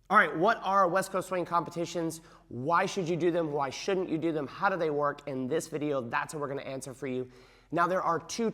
All right, what are West Coast Swing competitions? Why should you do them? Why shouldn't you do them? How do they work? In this video, that's what we're gonna answer for you. Now, there are two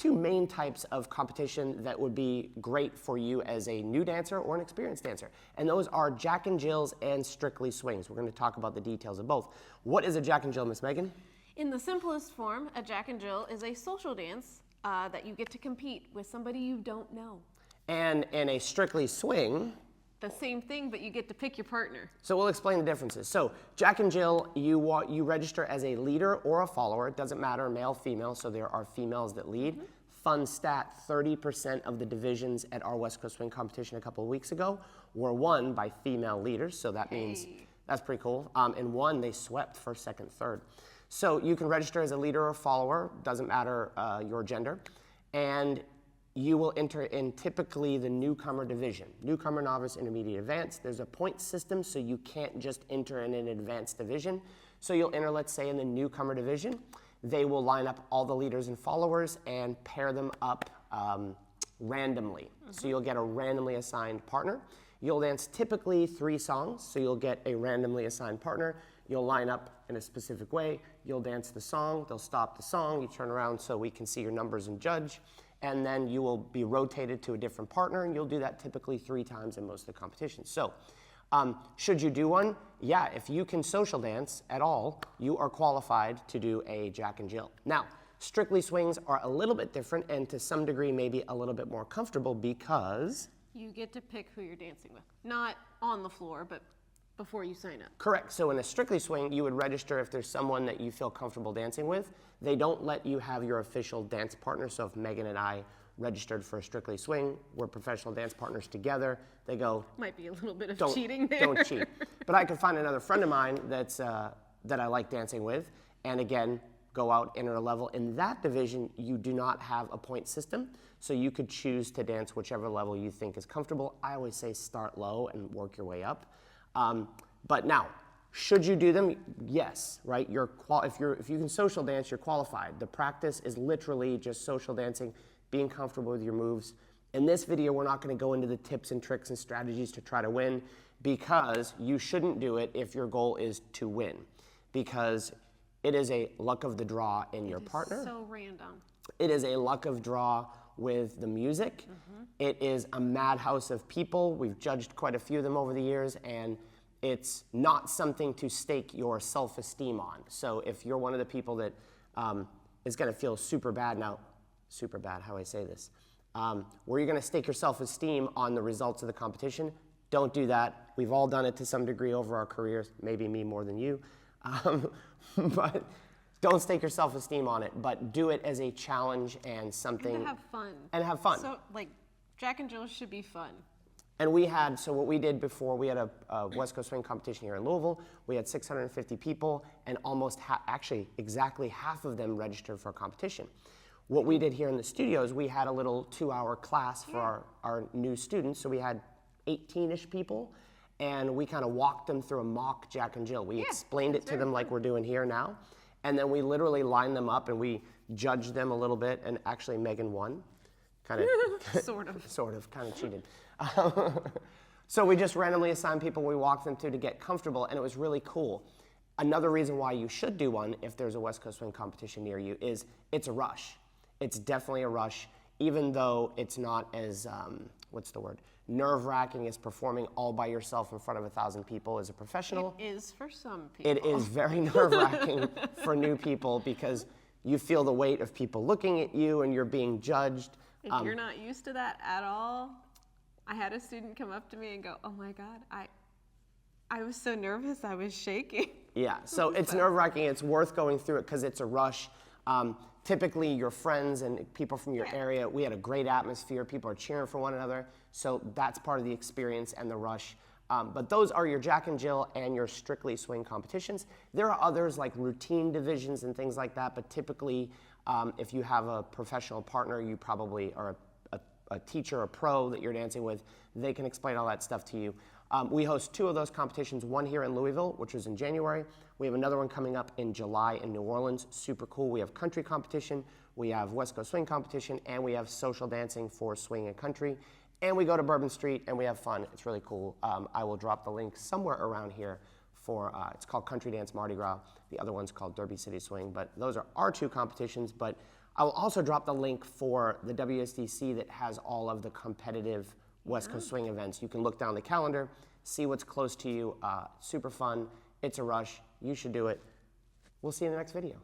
main types of competition that would be great for you as a new dancer or an experienced dancer. And those are Jack and Jills and Strictly Swings. We're gonna talk about the details of both. What is a Jack and Jill, Miss Megan? In the simplest form, a Jack and Jill is a social dance that you get to compete with somebody you don't know. And in a Strictly Swing, the same thing, but you get to pick your partner. so we'll explain the differences. So Jack and Jill, you register as a leader or a follower. It doesn't matter, male, female, so there are females that lead. Fun stat, 30% of the divisions at our West Coast Swing competition a couple of weeks ago were won by female leaders, so that means that's pretty cool. And one, they swept first, second, third. So you can register as a leader or follower, doesn't matter your gender, and you will enter in typically the Newcomer Division. Newcomer, Novice, Intermediate, Advanced. There's a point system, so you can't just enter in an advanced division. So you'll enter, let's say, in the Newcomer Division. They will line up all the leaders and followers and pair them up randomly. So you'll get a randomly assigned partner. You'll dance typically 3 songs, so you'll get a randomly assigned partner. You'll line up in a specific way. You'll dance the song. They'll stop the song. You turn around so we can see your numbers and judge. And then you will be rotated to a different partner, and you'll do that typically 3 times in most of the competitions. So should you do one? Yeah, if you can social dance at all, you are qualified to do a Jack and Jill. Now, Strictly Swings are a little bit different and to some degree maybe a little bit more comfortable because you get to pick who you're dancing with. Not on the floor, but before you sign up. Correct. So in a Strictly Swing, you would register if there's someone that you feel comfortable dancing with. They don't let you have your official dance partner. So if Megan and I registered for a Strictly Swing, we're professional dance partners together. They go, might be a little bit of cheating there. Don't cheat. But I could find another friend of mine that I like dancing with, and again, go out, enter a level. In that division, you do not have a point system, so you could choose to dance whichever level you think is comfortable. I always say start low and work your way up. But now, should you do them? Yes, right? If you can social dance, you're qualified. The practice is literally just social dancing, being comfortable with your moves. In this video, we're not going to go into the tips and tricks and strategies to try to win because you shouldn't do it if your goal is to win, because it is a luck of the draw in your partner. So random. It is a luck of draw with the music. It is a madhouse of people. We've judged quite a few of them over the years, and it's not something to stake your self-esteem on. So if you're one of the people that is going to feel super bad now, super bad how I say this, where you're going to stake your self-esteem on the results of the competition, don't do that. We've all done it to some degree over our careers, maybe me more than you, but don't stake your self-esteem on it, but do it as a challenge and something. And have fun. And have fun. So, like, Jack and Jill should be fun. And so what we did before, we had a West Coast Swing competition here in Louisville. We had 650 people, and almost actually exactly half of them registered for a competition. What we did here in the studios, we had a little 2-hour class for our new students. So we had 18-ish people, and we kind of walked them through a mock Jack and Jill. We explained it to them like we're doing here now. And then we literally lined them up and we judged them a little bit, and actually Megan won. Kind of. Sort of. Sort of, kind of cheated. So we just randomly assigned people we walked them through to get comfortable, and it was really cool. Another reason why you should do one if there's a West Coast Swing competition near you is it's a rush. It's definitely a rush, even though it's not as, nerve-wracking as performing all by yourself in front of 1,000 people as a professional. It is for some people. It is very nerve-wracking for new people because you feel the weight of people looking at you and you're being judged. If you're not used to that at all, I had a student come up to me and go, "Oh my God, I was so nervous, I was shaking." Yeah, so it's nerve-wracking. It's worth going through it because it's a rush. Typically, your friends and people from your area, we had a great atmosphere. People are cheering for one another. So that's part of the experience and the rush. But those are your Jack and Jill and your Strictly Swing competitions. There are others like routine divisions and things like that. But typically, if you have a professional partner, you probably are a teacher, a pro that you're dancing with, they can explain all that stuff to you. We host 2 of those competitions, one here in Louisville, which was in January. We have another one coming up in July in New Orleans, super cool. We have country competition, we have West Coast Swing competition, and we have social dancing for swing and country. And we go to Bourbon Street and we have fun. It's really cool. I will drop the link somewhere around here for, it's called Country Dance Mardi Gras. The other one's called Derby City Swing, but those are our two competitions. But I will also drop the link for the WSDC that has all of the competitive West Coast Swing events. You can look down the calendar, see what's close to you. Super fun. It's a rush. You should do it. We'll see you in the next video.